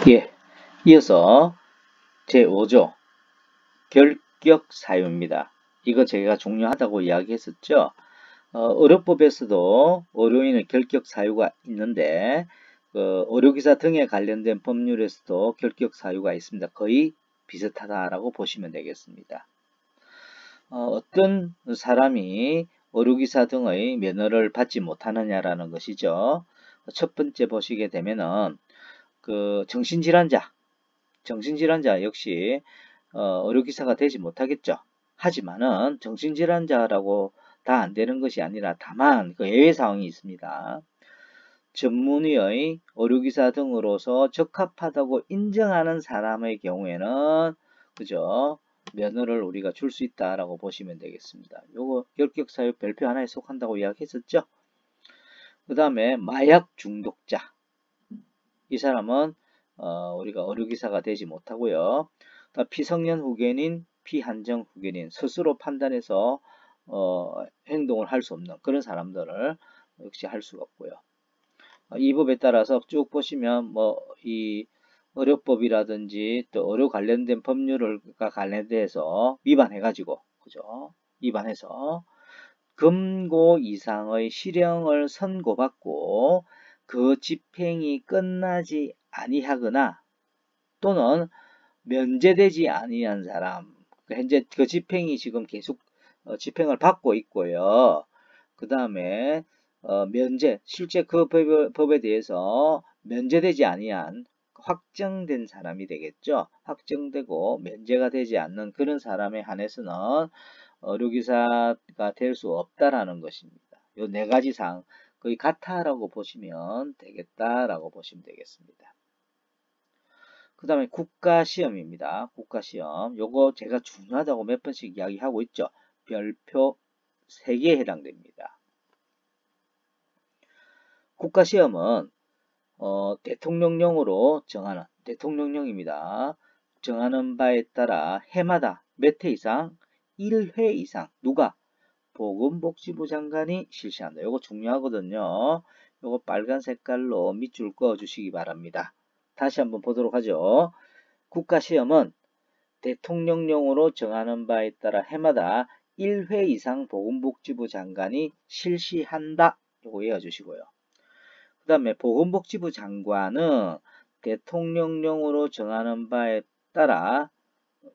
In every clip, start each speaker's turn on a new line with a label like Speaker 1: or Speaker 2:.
Speaker 1: 예, 이어서 제5조 결격 사유입니다. 이거 제가 중요하다고 이야기했었죠. 의료법에서도 의료인의 결격 사유가 있는데 의료기사 등에 관련된 법률에서도 결격 사유가 있습니다. 거의 비슷하다라고 보시면 되겠습니다. 어떤 사람이 의료기사 등의 면허를 받지 못하느냐라는 것이죠. 첫 번째 보시게 되면은 정신질환자 역시 의료기사가 되지 못하겠죠. 하지만은 정신질환자라고 다 안 되는 것이 아니라 다만 예외 사항이 있습니다. 전문의의 의료기사 등으로서 적합하다고 인정하는 사람의 경우에는 그죠? 면허를 우리가 줄 수 있다라고 보시면 되겠습니다. 요거 결격사유 별표 하나에 속한다고 이야기했었죠. 그 다음에 마약 중독자, 이 사람은 우리가 의료기사가 되지 못하고요. 피성년 후견인, 피한정 후견인, 스스로 판단해서 행동을 할 수 없는 그런 사람들을 역시 할 수가 없고요. 이 법에 따라서 쭉 보시면 이 의료법이라든지 또 의료 관련된 법률과 관련돼서 위반해가지고 그죠? 위반해서 금고 이상의 실형을 선고받고 그 집행이 끝나지 아니하거나 또는 면제되지 아니한 사람, 현재 그 집행이 지금 계속 집행을 받고 있고요. 그 다음에 실제 그 법에 대해서 면제되지 아니한 확정된 사람이 되겠죠. 확정되고 면제가 되지 않는 그런 사람에 한해서는 의료기사가 될 수 없다라는 것입니다. 요 네 가지 사항 거의 같아라고 보시면 되겠다라고 보시면 되겠습니다. 그 다음에 국가시험입니다. 국가시험. 요거 제가 중요하다고 몇 번씩 이야기하고 있죠. 별표 3개에 해당됩니다. 국가시험은 대통령령으로 정하는 대통령령입니다. 정하는 바에 따라 해마다 몇 회 이상 1회 이상 누가 보건복지부 장관이 실시한다. 요거 중요하거든요. 요거 빨간 색깔로 밑줄 그어 주시기 바랍니다. 다시 한번 보도록 하죠. 국가시험은 대통령령으로 정하는 바에 따라 해마다 1회 이상 보건복지부 장관이 실시한다. 요거 외워주시고요. 그 다음에 보건복지부 장관은 대통령령으로 정하는 바에 따라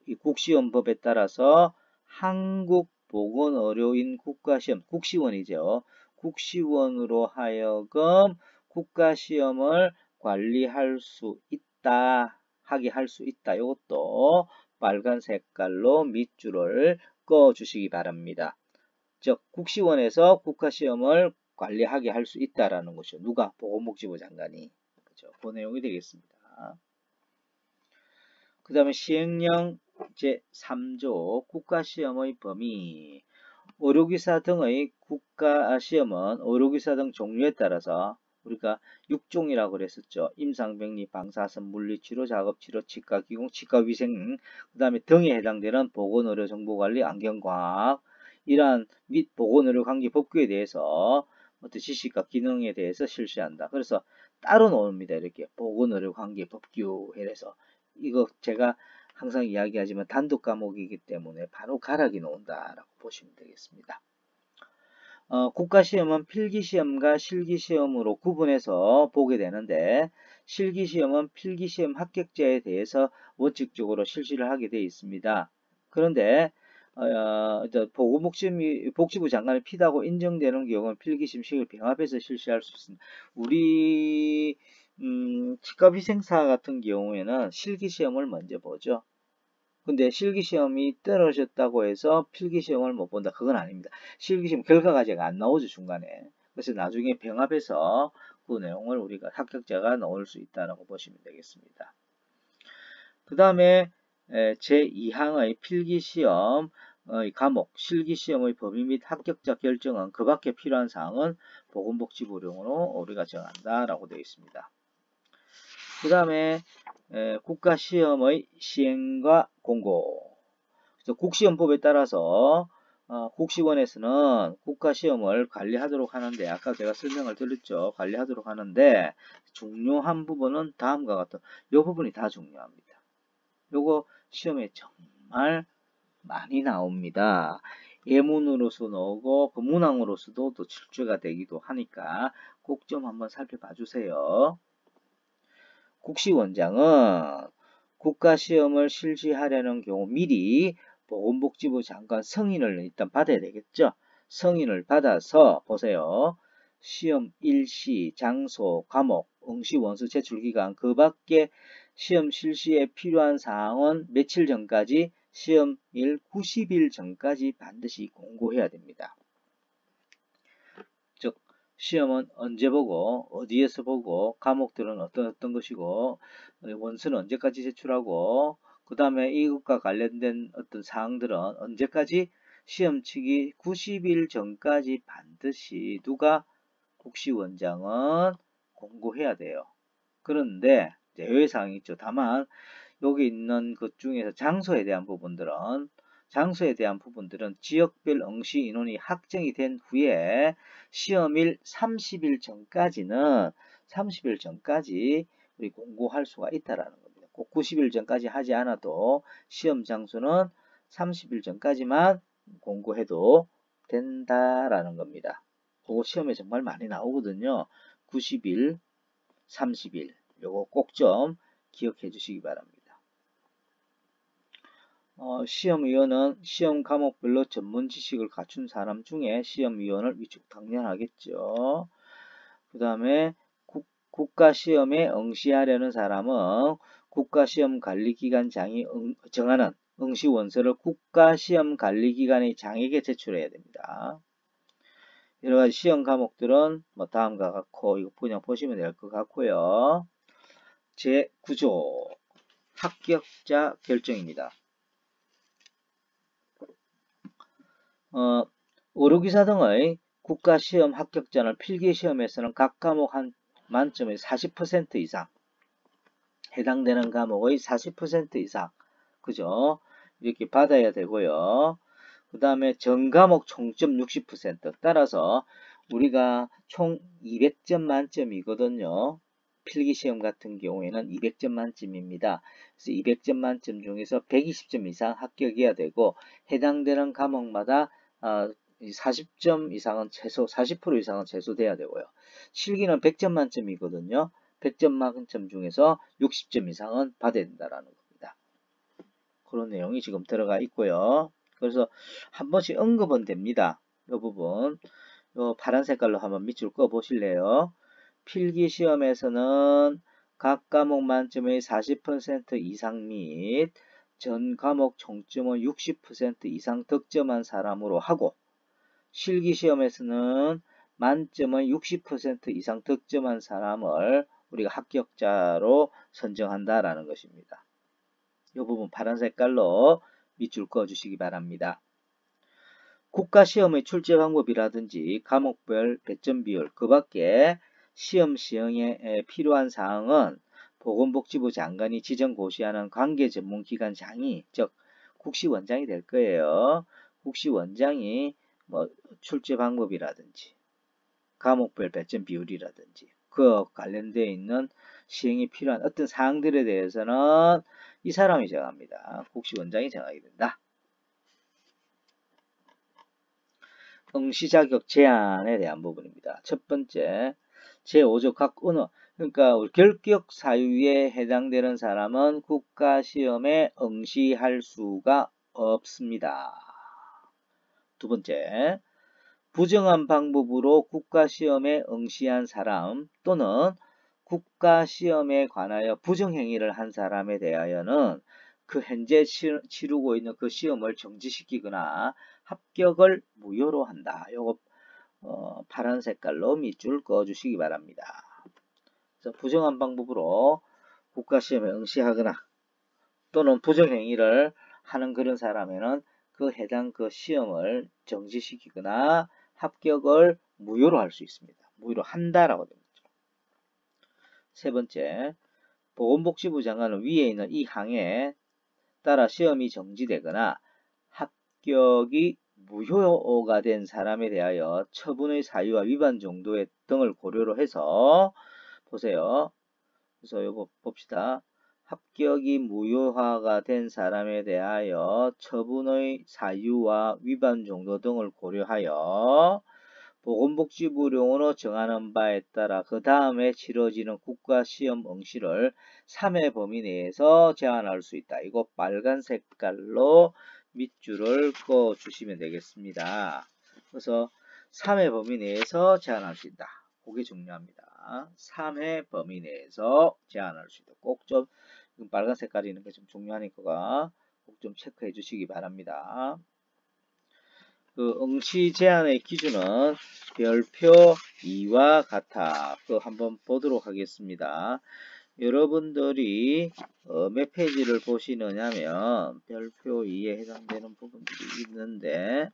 Speaker 1: 이 국시원법에 따라서 한국보건의료인 국가시험, 국시원이죠. 국시원으로 하여금 국가시험을 관리할 수 있다, 하게 할 수 있다. 이것도 빨간 색깔로 밑줄을 그어 주시기 바랍니다. 즉 국시원에서 국가시험을 관리하게 할 수 있다라는 것이죠. 누가? 보건복지부 장관이. 그렇죠. 그 내용이 되겠습니다. 그 다음에 시행령 제3조 국가시험의 범위. 의료기사 등의 국가시험은 의료기사 등 종류에 따라서 우리가 6종이라고 그랬었죠. 임상병리, 방사선, 물리치료, 작업치료, 치과기공, 치과위생, 그 다음에 등에 해당되는 보건의료정보관리, 안경과학, 이러한 및 보건의료관계 법규에 대해서 어떤 지식과 기능에 대해서 실시한다. 그래서 따로 나옵니다. 이렇게 보건의료관계 법규 해서 이거 제가 항상 이야기하지만 단독 과목이기 때문에 바로 가락이 나온다라고 보시면 되겠습니다. 국가시험은 필기시험과 실기시험으로 구분해서 보게 되는데 실기시험은 필기시험 합격자에 대해서 원칙적으로 실시를 하게 되어 있습니다. 그런데 보건복지부 장관이 피다고 인정되는 경우는 필기시험 식을 병합해서 실시할 수 있습니다. 우리 치과위생사 같은 경우에는 실기시험을 먼저 보죠. 근데 실기시험이 떨어졌다고 해서 필기시험을 못 본다. 그건 아닙니다. 실기시험 결과가 아직 안 나오죠, 중간에. 그래서 나중에 병합해서 그 내용을 우리가 합격자가 넣을 수 있다고 보시면 되겠습니다. 그 다음에 제2항의 필기시험 과목, 실기시험의 범위 및 합격자 결정은 그 밖에 필요한 사항은 보건복지부령으로 우리가 정한다라고 되어 있습니다. 그 다음에 국가시험의 시행과 공고. 그래서 국시험법에 따라서 국시원에서는 국가시험을 관리하도록 하는데, 아까 제가 설명을 드렸죠. 관리하도록 하는데 중요한 부분은 다음과 같은 이 부분이 다 중요합니다. 요거 시험에 정말 많이 나옵니다. 예문으로서 나오고 문항으로서도 또 출제가 되기도 하니까 꼭 좀 한번 살펴봐 주세요. 국시원장은 국가시험을 실시하려는 경우 미리 보건복지부 장관 승인을 일단 받아야 되겠죠. 승인을 받아서 보세요. 시험 일시, 장소, 과목, 응시 원서 제출기간 그 밖에 시험 실시에 필요한 사항은 며칠 전까지 시험일 90일 전까지 반드시 공고해야 됩니다. 즉 시험은 언제 보고 어디에서 보고 과목들은 어떤 것이고 원서는 언제까지 제출하고 그 다음에 이것과 관련된 어떤 사항들은 언제까지 시험 치기 90일 전까지 반드시 누가 국시원장은 공고해야 돼요. 그런데 제외사항이 있죠. 다만 여기 있는 것 중에서 장소에 대한 부분들은 지역별 응시 인원이 확정이 된 후에 시험일 30일 전까지 우리 공고할 수가 있다라는 겁니다. 꼭 90일 전까지 하지 않아도 시험 장소는 30일 전까지만 공고해도 된다라는 겁니다. 그거 시험에 정말 많이 나오거든요. 90일, 30일 요거 꼭 좀 기억해 주시기 바랍니다. 시험위원은 시험 과목별로 전문 지식을 갖춘 사람 중에 시험위원을 위촉 당연하겠죠. 그 다음에 국가시험에 응시하려는 사람은 국가시험관리기관장이 정하는 응시원서를 국가시험관리기관의 장에게 제출해야 됩니다. 여러가지 시험 과목들은 다음과 같고 이거 그냥 보시면 될 것 같고요. 제9조 합격자 결정입니다. 의료기사 등의 국가시험 합격자는 필기시험에서는 각 과목 한 만점의 40% 이상 해당되는 과목의 40% 이상 그죠? 이렇게 받아야 되고요. 그 다음에 전과목 총점 60% 따라서 우리가 총 200점 만점이거든요. 필기시험 같은 경우에는 200점 만점입니다. 그래서 200점 만점 중에서 120점 이상 합격해야 되고 해당되는 과목마다 40점 이상은 최소 40% 이상은 최소돼야 되고요. 실기는 100점 만점이거든요. 100점 만점 중에서 60점 이상은 받아야 된다라는 겁니다. 그런 내용이 지금 들어가 있고요. 그래서 한 번씩 언급은 됩니다. 이 부분 요 파란 색깔로 한번 밑줄 꺼 보실래요? 필기시험에서는 각 과목 만점의 40% 이상 및 전 과목 총점의 60% 이상 득점한 사람으로 하고 실기시험에서는 만점의 60% 이상 득점한 사람을 우리가 합격자로 선정한다라는 것입니다. 이 부분 파란 색깔로 밑줄 그어 주시기 바랍니다. 국가시험의 출제 방법이라든지 과목별 배점 비율 그 밖에 시험 시행에 필요한 사항은 보건복지부 장관이 지정 고시하는 관계 전문기관장이 즉 국시원장이 될 거예요. 국시원장이 출제 방법이라든지 과목별 배점 비율이라든지 그 관련되어 있는 시행이 필요한 어떤 사항들에 대해서는 이 사람이 정합니다. 국시원장이 정하게 된다. 응시자격 제한에 대한 부분입니다. 첫 번째, 제5조 각 언어, 그러니까 결격 사유에 해당되는 사람은 국가시험에 응시할 수가 없습니다. 두 번째, 부정한 방법으로 국가시험에 응시한 사람 또는 국가시험에 관하여 부정행위를 한 사람에 대하여는 그 현재 치르고 있는 그 시험을 정지시키거나 합격을 무효로 한다. 요거 파란 색깔로 밑줄 그어 주시기 바랍니다. 그래서 부정한 방법으로 국가시험에 응시하거나 또는 부정행위를 하는 그런 사람에는 그 해당 그 시험을 정지시키거나 합격을 무효로 할 수 있습니다. 무효로 한다라고 됩니다. 세 번째, 보건복지부 장관은 위에 있는 이 항에 따라 시험이 정지되거나 합격이 무효가 된 사람에 대하여 처분의 사유와 위반 정도의 등을 고려로 해서 보세요. 그래서 요거 봅시다. 합격이 무효화가 된 사람에 대하여 처분의 사유와 위반 정도 등을 고려하여 보건복지부령으로 정하는 바에 따라 그 다음에 치러지는 국가시험 응시를 3회 범위 내에서 제한할 수 있다. 이거 빨간 색깔로 밑줄을 그어 주시면 되겠습니다. 그래서 3회 범위 내에서 제한할 수 있다. 그게 중요합니다. 3회 범위 내에서 제한할 수 있다. 꼭 좀 빨간 색깔이 있는 게 좀 중요하니까 꼭 좀 체크해 주시기 바랍니다. 그 응시 제한의 기준은 별표 2와 같아. 그 한번 보도록 하겠습니다. 여러분들이 몇 페이지를 보시느냐면 별표 2에 해당되는 부분들이 있는데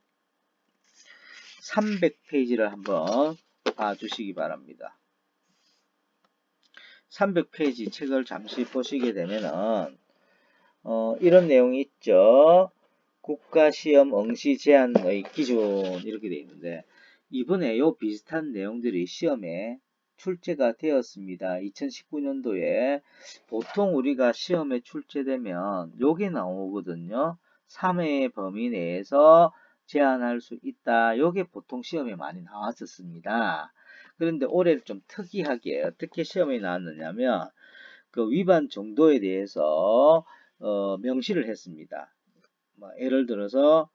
Speaker 1: 300페이지를 한번 봐주시기 바랍니다. 300페이지 책을 잠시 보시게 되면은 이런 내용이 있죠. 국가시험 응시 제한의 기준 이렇게 되어 있는데 이번에 요 비슷한 내용들이 시험에 출제가 되었습니다. 2019년도에 보통 우리가 시험에 출제되면 요게 나오거든요. 3회 범위 내에서 제한할 수 있다. 요게 보통 시험에 많이 나왔었습니다. 그런데 올해 좀 특이하게 어떻게 시험에 나왔느냐면 그 위반 정도에 대해서 명시를 했습니다. 예를 들어서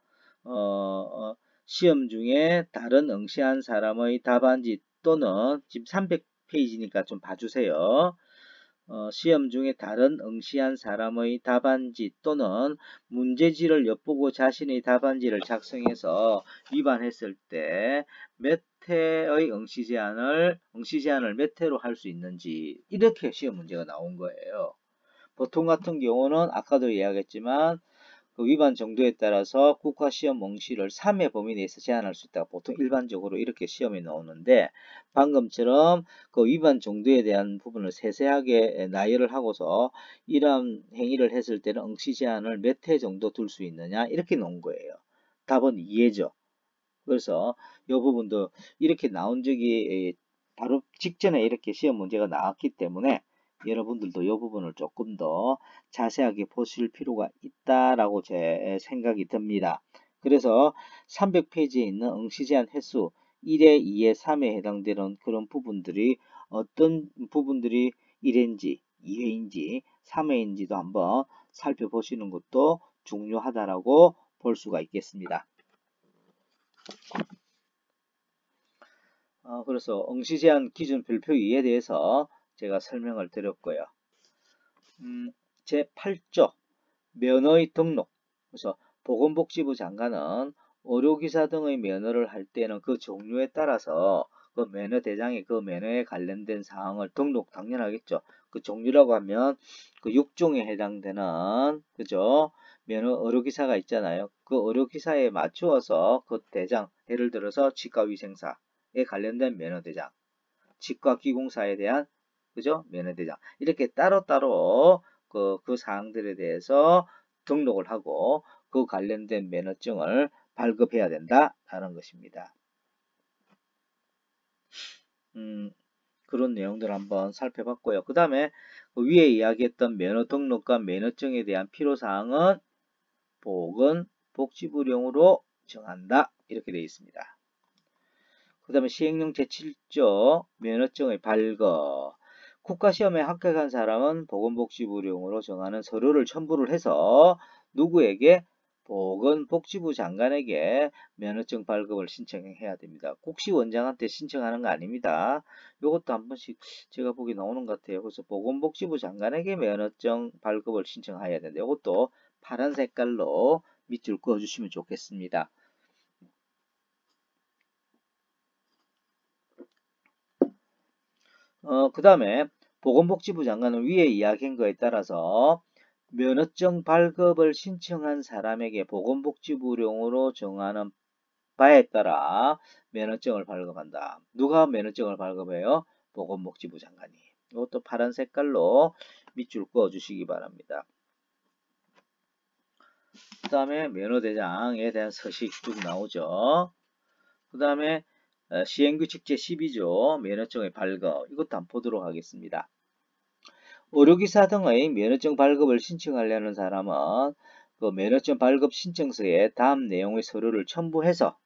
Speaker 1: 시험 중에 다른 응시한 사람의 답안지 또는 지금 300페이지니까 좀 봐주세요. 시험 중에 다른 응시한 사람의 답안지 또는 문제지를 엿보고 자신의 답안지를 작성해서 위반했을 때 몇 회의 응시 제한을 몇 회로 할 수 있는지 이렇게 시험 문제가 나온 거예요. 보통 같은 경우는 아까도 이야기했지만 그 위반 정도에 따라서 국가시험 응시를 3회 범위 내에서 제한할 수 있다고 보통 일반적으로 이렇게 시험에 나오는데 방금처럼 그 위반 정도에 대한 부분을 세세하게 나열을 하고서 이러한 행위를 했을 때는 응시 제한을 몇 회 정도 둘 수 있느냐 이렇게 놓은 거예요. 답은 2회죠. 그래서 이 부분도 이렇게 나온 적이 바로 직전에 이렇게 시험 문제가 나왔기 때문에 여러분들도 이 부분을 조금 더 자세하게 보실 필요가 있다라고 제 생각이 듭니다. 그래서 300페이지에 있는 응시 제한 횟수 1회, 2회, 3회에 해당되는 그런 부분들이 어떤 부분들이 1회인지, 2회인지, 3회인지도 한번 살펴보시는 것도 중요하다라고 볼 수가 있겠습니다. 그래서 응시 제한 기준 별표 2에 대해서 제가 설명을 드렸고요. 제8조 면허의 등록. 그래서 보건복지부 장관은 의료기사 등의 면허를 할 때는 그 종류에 따라서 그 면허 대장에 그 면허에 관련된 사항을 등록 당연하겠죠. 그 종류라고 하면 그 6종에 해당되는 그죠? 면허 의료기사가 있잖아요. 그 의료기사에 맞추어서 그 대장 예를 들어서 치과위생사에 관련된 면허대장, 치과기공사에 대한 그죠? 면허대장 이렇게 따로따로 그 사항들에 대해서 등록을 하고 그 관련된 면허증을 발급해야 된다라는 것입니다. 그런 내용들 한번 살펴봤고요. 그 다음에 그 위에 이야기했던 면허 등록과 면허증에 대한 필요사항은 보건복지부령으로 정한다 이렇게 되어 있습니다. 그 다음에 시행령 제7조 면허증의 발급. 국가시험에 합격한 사람은 보건복지부령으로 정하는 서류를 첨부를 해서 누구에게? 보건복지부 장관에게 면허증 발급을 신청해야 됩니다. 국시원장한테 신청하는 거 아닙니다. 이것도 한 번씩 제가 보기 나오는 것 같아요. 그래서 보건복지부 장관에게 면허증 발급을 신청해야 되는데 이것도 파란 색깔로 밑줄 그어주시면 좋겠습니다. 그 다음에 보건복지부 장관은 위에 이야기한 거에 따라서 면허증 발급을 신청한 사람에게 보건복지부령으로 정하는 바에 따라 면허증을 발급한다. 누가 면허증을 발급해요? 보건복지부 장관이. 이것도 파란 색깔로 밑줄 그어 주시기 바랍니다. 그 다음에 면허대장에 대한 서식 쭉 나오죠. 그 다음에 시행규칙 제12조 면허증의 발급, 이것도 한번 보도록 하겠습니다. 의료기사 등의 면허증 발급을 신청하려는 사람은 그 면허증 발급 신청서에 다음 내용의 서류를 첨부해서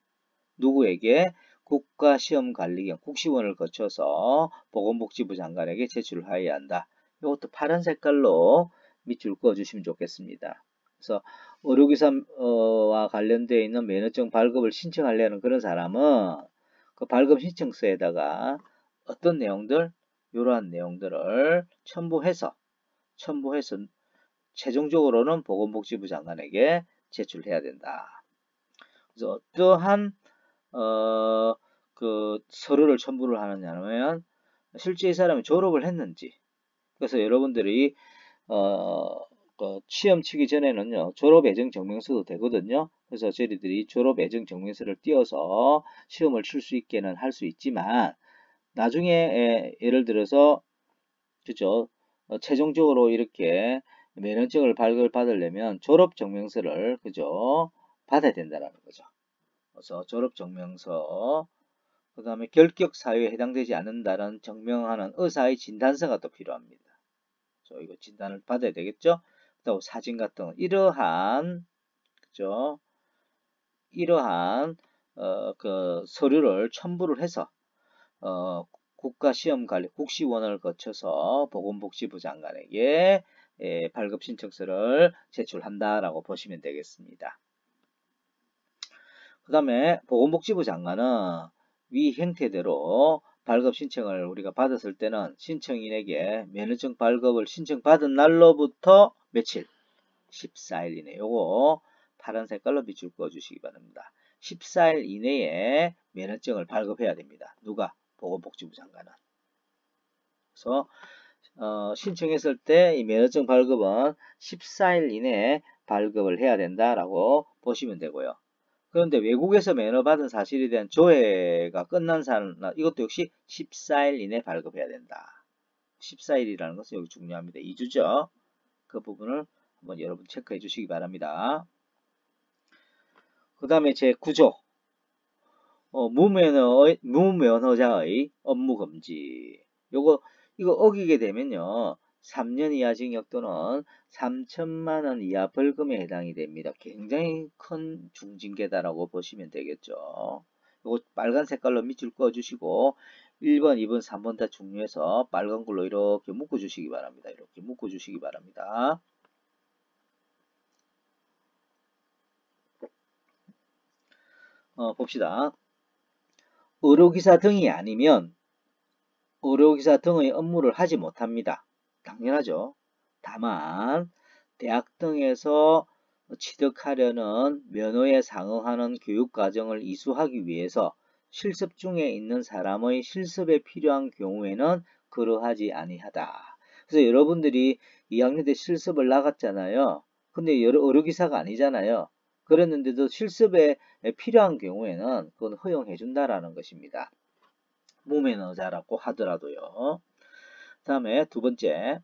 Speaker 1: 누구에게? 국가시험관리기관 국시원을 거쳐서 보건복지부 장관에게 제출하여야 한다. 이것도 파란 색깔로 밑줄 그어주시면 좋겠습니다. 그래서 의료기사와 관련되어 있는 면허증 발급을 신청하려는 그런 사람은 그 발급 신청서에다가 어떤 내용들? 이러한 내용들을 첨부해서 최종적으로는 보건복지부 장관에게 제출해야 된다. 그래서 어떠한 그 서류를 첨부를 하느냐면 실제 이 사람이 졸업을 했는지. 그래서 여러분들이 그 시험 치기 전에는요 졸업 예정 증명서도 되거든요. 그래서 저희들이 졸업 예정 증명서를 띄워서 시험을 칠 수 있게는 할 수 있지만 나중에 예를 들어서 그죠 최종적으로 이렇게 면허증을 발급받으려면 졸업 증명서를 그죠 받아야 된다는 거죠. 그래서 졸업 증명서, 그 다음에 결격 사유에 해당되지 않는다는 증명하는 의사의 진단서가 또 필요합니다. 이거 진단을 받아야 되겠죠? 그다음 사진 같은 거. 이러한 그죠? 이러한 그 서류를 첨부를 해서 국가시험관리 국시원을 거쳐서 보건복지부 장관에게 발급 신청서를 제출한다라고 보시면 되겠습니다. 그 다음에 보건복지부 장관은 위 형태대로 발급 신청을 우리가 받았을 때는 신청인에게 면허증 발급을 신청받은 날로부터 며칠? 14일 이내. 요거 파란 색깔로 밑줄 그어주시기 바랍니다. 14일 이내에 면허증을 발급해야 됩니다. 누가? 보건복지부 장관은. 그래서 신청했을 때 이 면허증 발급은 14일 이내에 발급을 해야 된다라고 보시면 되고요. 그런데 외국에서 면허받은 사실에 대한 조회가 끝난 사람, 이것도 역시 14일 이내 발급해야 된다. 14일이라는 것은 여기 중요합니다. 2주죠. 그 부분을 한번 여러분 체크해 주시기 바랍니다. 그 다음에 제9조 무면허자의 업무금지. 이거 어기게 되면요 3년 이하 징역 또는 3천만 원 이하 벌금에 해당이 됩니다. 굉장히 큰 중징계다라고 보시면 되겠죠. 이거 빨간 색깔로 밑줄 그어주시고 1번, 2번, 3번 다 중요해서 빨간 걸로 이렇게 묶어주시기 바랍니다. 이렇게 묶어주시기 바랍니다. 봅시다. 의료기사 등이 아니면 의료기사 등의 업무를 하지 못합니다. 당연하죠. 다만 대학 등에서 취득하려는 면허에 상응하는 교육과정을 이수하기 위해서 실습 중에 있는 사람의 실습에 필요한 경우에는 그러하지 아니하다. 그래서 여러분들이 2학년 때 실습을 나갔잖아요. 근데 의료기사가 아니잖아요. 그랬는데도 실습에 필요한 경우에는 그건 허용해 준다라는 것입니다. 무면허자라고 하더라도요. 다음에 두 번째,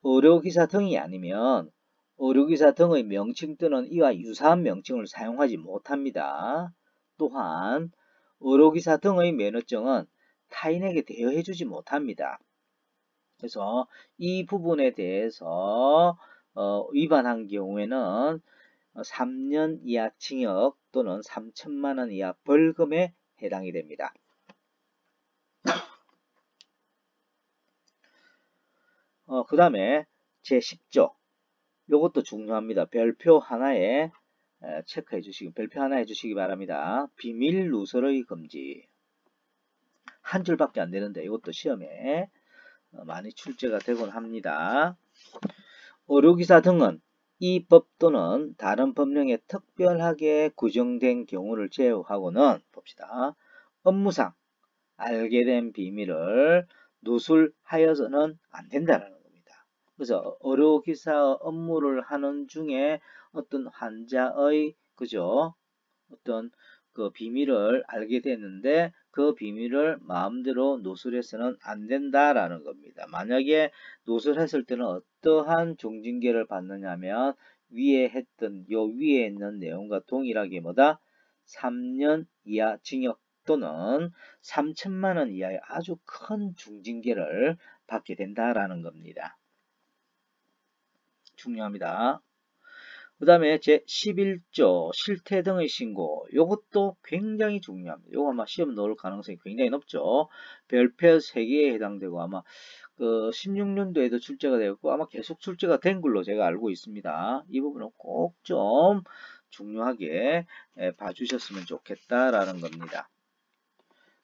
Speaker 1: 의료기사 등이 아니면 의료기사 등의 명칭 또는 이와 유사한 명칭을 사용하지 못합니다. 또한 의료기사 등의 면허증은 타인에게 대여해주지 못합니다. 그래서 이 부분에 대해서 위반한 경우에는 3년 이하 징역 또는 3천만 원 이하 벌금에 해당이 됩니다. 그 다음에 제10조 요것도 중요합니다. 별표 하나에 체크해 주시기 별표 하나 해주시기 바랍니다. 비밀 누설의 금지 한 줄밖에 안 되는데 이것도 시험에 많이 출제가 되곤 합니다. 의료기사 등은 이 법 또는 다른 법령에 특별하게 규정된 경우를 제외하고는 봅시다. 업무상 알게 된 비밀을 누설하여서는 안 된다는 겁니다. 그래서 의료기사 업무를 하는 중에 어떤 환자의 그죠? 어떤 그 비밀을 알게 됐는데 그 비밀을 마음대로 누설해서는 안 된다라는 겁니다. 만약에 누설했을 때는 어떠한 중징계를 받느냐면 위에 했던 요 위에 있는 내용과 동일하게 뭐다? 3년 이하 징역 또는 3천만 원 이하의 아주 큰 중징계를 받게 된다라는 겁니다. 중요합니다. 그 다음에 제11조 실태 등의 신고, 요것도 굉장히 중요합니다. 요거 아마 시험 넣을 가능성이 굉장히 높죠. 별표 3개에 해당되고 아마 그 16년도에도 출제가 되었고 아마 계속 출제가 된 걸로 제가 알고 있습니다. 이 부분은 꼭 좀 중요하게 봐주셨으면 좋겠다라는 겁니다.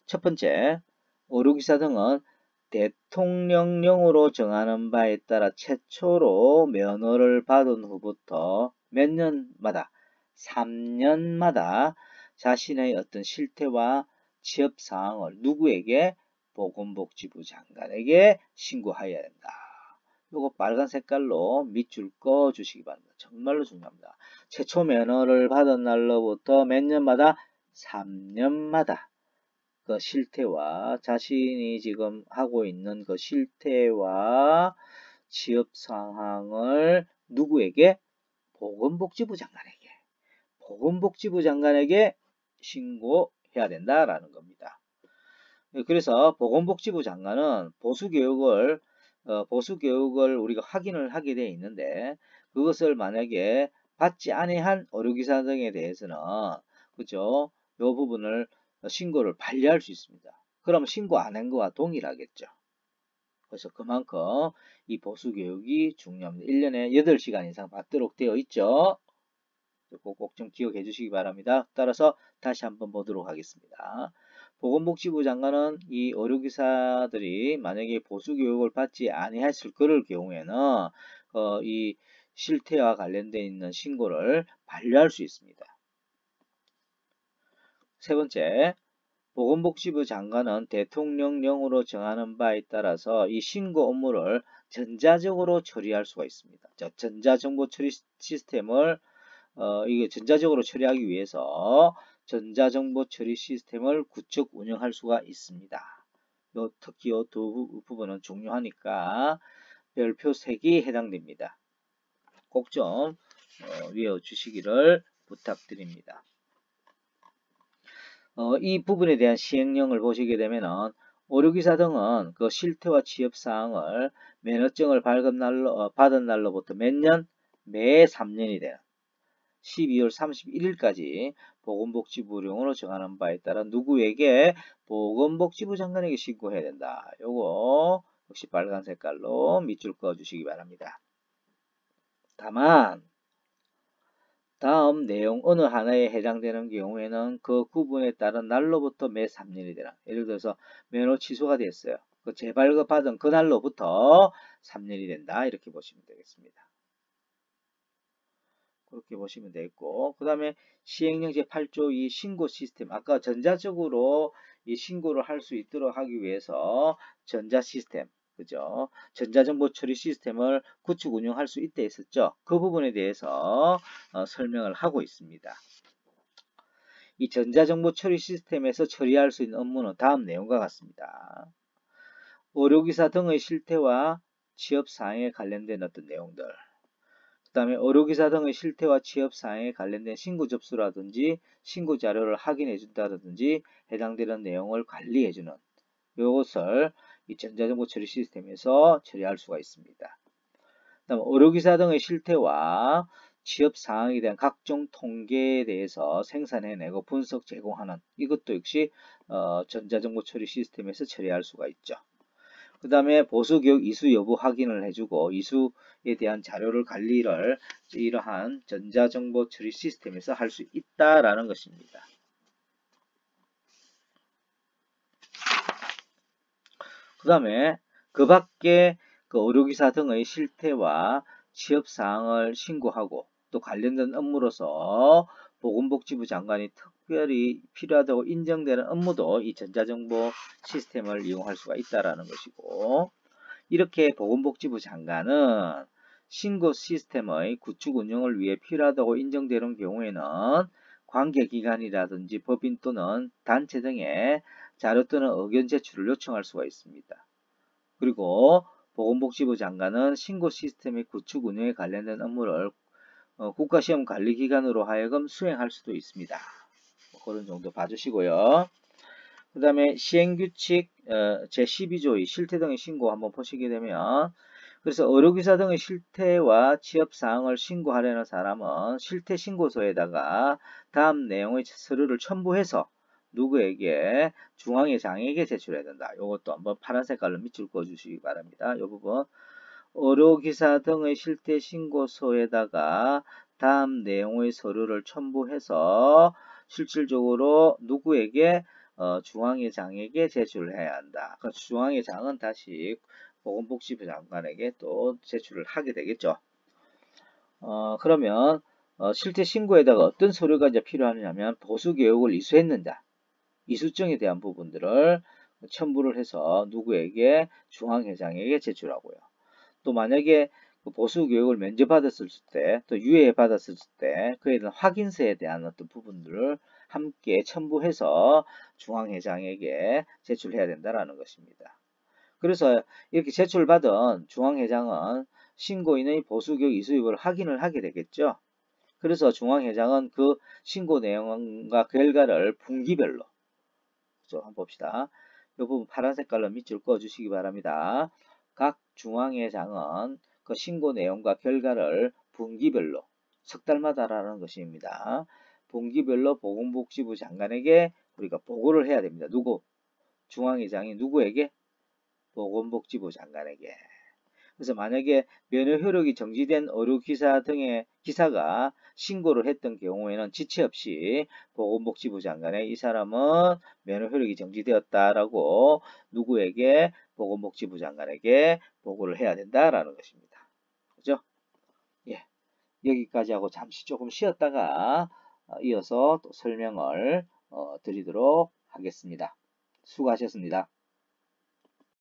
Speaker 1: 첫 번째, 의료기사 등은 대통령령으로 정하는 바에 따라 최초로 면허를 받은 후부터 몇 년마다 3년마다 자신의 어떤 실태와 취업 상황을 누구에게? 보건복지부 장관에게 신고해야 된다. 요거 빨간 색깔로 밑줄 그어 주시기 바랍니다. 정말로 중요합니다. 최초 면허를 받은 날로부터 몇 년마다? 3년마다 그 실태와 자신이 지금 하고 있는 그 실태와 취업 상황을 누구에게? 보건복지부 장관에게 신고해야 된다라는 겁니다. 그래서 보건복지부 장관은 보수교육을 우리가 확인을 하게 되어 있는데 그것을 만약에 받지 아니한 의료기사 등에 대해서는 그죠? 요 부분을 신고를 반려할 수 있습니다. 그럼 신고 안 한 거와 동일하겠죠. 그래서 그만큼 이 보수교육이 중요합니다. 1년에 8시간 이상 받도록 되어 있죠. 꼭 좀 기억해 주시기 바랍니다. 따라서 다시 한번 보도록 하겠습니다. 보건복지부 장관은 이 의료기사들이 만약에 보수교육을 받지 아니했을 그럴 경우에는 이 실태와 관련되어 있는 신고를 반려할 수 있습니다. 세 번째, 보건복지부 장관은 대통령령으로 정하는 바에 따라서 이 신고 업무를 전자적으로 처리할 수가 있습니다. 전자정보 처리 시스템을 이게 전자적으로 처리하기 위해서 전자정보 처리 시스템을 구축 운영할 수가 있습니다. 특히 이 두 부분은 중요하니까 별표 3개에 해당됩니다. 꼭 좀 외워주시기를 부탁드립니다. 이 부분에 대한 시행령을 보시게 되면은 의료기사 등은 그 실태와 취업사항을 면허증을 받은 날로부터 몇 년? 매 3년이 되는 12월 31일까지 보건복지부령으로 정하는 바에 따라 누구에게? 보건복지부 장관에게 신고해야 된다. 요거 역시 빨간 색깔로 밑줄 그어 주시기 바랍니다. 다만 다음 내용 어느 하나에 해당되는 경우에는 그 구분에 따른 날로부터 매 3년이 되나. 예를 들어서 면허 취소가 됐어요. 그 재발급받은 그 날로부터 3년이 된다. 이렇게 보시면 되겠습니다. 그렇게 보시면 되겠고, 그 다음에 시행령 제8조 이 신고 시스템, 아까 전자적으로 이 신고를 할 수 있도록 하기 위해서 전자 시스템, 그죠? 전자정보 처리 시스템을 구축 운영할 수 있다 했었죠. 그 부분에 대해서 설명을 하고 있습니다. 이 전자정보 처리 시스템에서 처리할 수 있는 업무는 다음 내용과 같습니다. 의료기사 등의 실태와 취업 사항에 관련된 어떤 내용들, 그 다음에 의료기사 등의 실태와 취업 사항에 관련된 신고 접수라든지 신고 자료를 확인해 준다든지 해당되는 내용을 관리해 주는 이것을 이 전자정보 처리 시스템에서 처리할 수가 있습니다. 그 다음에 의료기사 등의 실태와 취업 상황에 대한 각종 통계에 대해서 생산해내고 분석 제공하는 이것도 역시 전자정보 처리 시스템에서 처리할 수가 있죠. 그 다음에 보수교육 이수 여부 확인을 해주고 이수에 대한 자료를 관리를 이러한 전자정보 처리 시스템에서 할 수 있다라는 것입니다. 그 다음에 그 밖에 그 의료기사 등의 실태와 취업사항을 신고하고 또 관련된 업무로서 보건복지부 장관이 특별히 필요하다고 인정되는 업무도 이 전자정보 시스템을 이용할 수가 있다는 것이고, 이렇게 보건복지부 장관은 신고 시스템의 구축 운영을 위해 필요하다고 인정되는 경우에는 관계기관이라든지 법인 또는 단체 등의 자료 또는 의견 제출을 요청할 수가 있습니다. 그리고 보건복지부 장관은 신고 시스템의 구축 운영에 관련된 업무를 국가시험관리기관으로 하여금 수행할 수도 있습니다. 그런 정도 봐주시고요. 그 다음에 시행규칙 제12조의 실태 등의 신고 한번 보시게 되면, 그래서 의료기사 등의 실태와 취업사항을 신고하려는 사람은 실태신고서에다가 다음 내용의 서류를 첨부해서 누구에게? 중앙회장에게 제출해야 된다. 이것도 한번 파란 색깔로 밑줄 그어주시기 바랍니다. 이 부분. 의료기사 등의 실태신고서에다가 다음 내용의 서류를 첨부해서 실질적으로 누구에게? 중앙회장에게 제출해야 한다. 그 중앙회장은 다시 보건복지부 장관에게 또 제출을 하게 되겠죠. 그러면 실태 신고에다가 어떤 서류가 이제 필요하냐면 보수교육을 이수했는가, 이수증에 대한 부분들을 첨부를 해서 누구에게? 중앙회장에게 제출하고요. 또 만약에 그 보수교육을 면제받았을 때, 또 유예받았을 때 그에 대한 확인서에 대한 어떤 부분들을 함께 첨부해서 중앙회장에게 제출해야 된다라는 것입니다. 그래서 이렇게 제출받은 중앙회장은 신고인의 보수교육 이수입을 확인을 하게 되겠죠. 그래서 중앙회장은 그 신고 내용과 결과를 분기별로, 한번 봅시다. 이 부분 파란 색깔로 밑줄 그어주시기 바랍니다. 각 중앙회장은 그 신고 내용과 결과를 분기별로, 석 달마다라는 것입니다. 분기별로 보건복지부 장관에게 우리가 보고를 해야 됩니다. 누구? 중앙회장이 누구에게? 보건복지부 장관에게. 그래서 만약에 면허 효력이 정지된 의료기사 등의 기사가 신고를 했던 경우에는 지체 없이 보건복지부 장관에 이 사람은 면허 효력이 정지되었다라고 누구에게? 보건복지부 장관에게 보고를 해야 된다라는 것입니다. 그죠? 예. 여기까지 하고 잠시 조금 쉬었다가 이어서 또 설명을 드리도록 하겠습니다. 수고하셨습니다.